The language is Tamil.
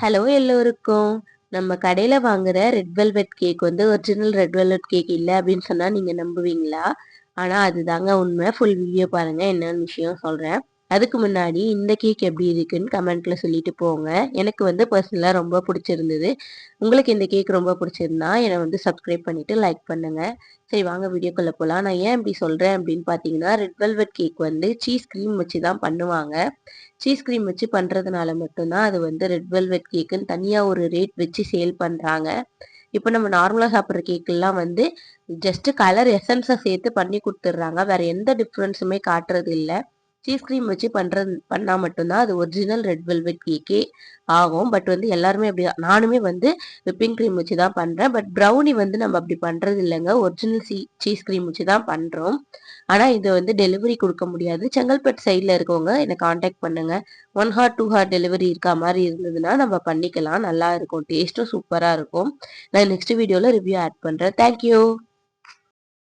ஹலோ எல்லோருக்கும். நம்ம கடையில வாங்குற ரெட் வெல்வெட் கேக் வந்து ஒரிஜினல் ரெட் வெல்வெட் கேக் இல்ல அப்படின்னு சொன்னா நீங்க நம்புவீங்களா? ஆனா அதுதாங்க உண்மை. ஃபுல் வீடியோ பாருங்க என்னன்னு விஷயம் சொல்றேன். அதுக்கு முன்னாடி இந்த கேக் எப்படி இருக்குன்னு கமெண்ட்ல சொல்லிட்டு போங்க. எனக்கு வந்து பர்சனலா ரொம்ப பிடிச்சிருந்தது. உங்களுக்கு இந்த கேக் ரொம்ப பிடிச்சிருந்தா என்னை வந்து சப்ஸ்கிரைப் பண்ணிட்டு லைக் பண்ணுங்க. சரி வாங்க வீடியோக்குள்ள போலாம். நான் ஏன் இப்படி சொல்றேன் அப்படின்னு பார்த்தீங்கன்னா, ரெட் வெல்வெட் கேக் வந்து சீஸ் கிரீம் வச்சு தான் பண்ணுவாங்க. சீஸ் கிரீம் வச்சு பண்றதுனால மட்டும்தான் அது வந்து ரெட் வெல்வெட் கேக்குன்னு தனியா ஒரு ரேட் வச்சு சேல் பண்றாங்க. இப்போ நம்ம நார்மலா சாப்பிடுற கேக்கெல்லாம் வந்து ஜஸ்ட் கலர் எசன்ஸ சேர்த்து பண்ணி குடுத்துடுறாங்க. வேற எந்த டிஃபரன்ஸுமே காட்டுறது இல்ல. சீஸ் கிரீம் வச்சு பண்ணா மட்டும்தான் அது ஒரிஜினல் ரெட் வெல்வெட் கேக்கே ஆகும். பட் வந்து எல்லாருமே அப்படி நானுமே வந்து விப்பிங் கிரீம் வச்சு தான் பண்றேன். பட் ப்ரௌனி வந்து நம்ம அப்படி பண்றது இல்லைங்க. ஒரிஜினல் சீஸ் கிரீம் வச்சு தான் பண்றோம். ஆனா இது வந்து டெலிவரி குடுக்க முடியாது. செங்கல்பட்டு சைட்ல இருக்கவங்க என்ன கான்டாக்ட் பண்ணுங்க. 1 ஹார் 2 ஹார் டெலிவரி இருக்கா மாரி இருந்ததுன்னா நம்ம பண்ணிக்கலாம். நல்லா இருக்கும். டேஸ்ட்டும் சூப்பரா இருக்கும். நான் நெக்ஸ்ட் வீடியோல ரிவ்யூ ஆட் பண்றேன். Thank you.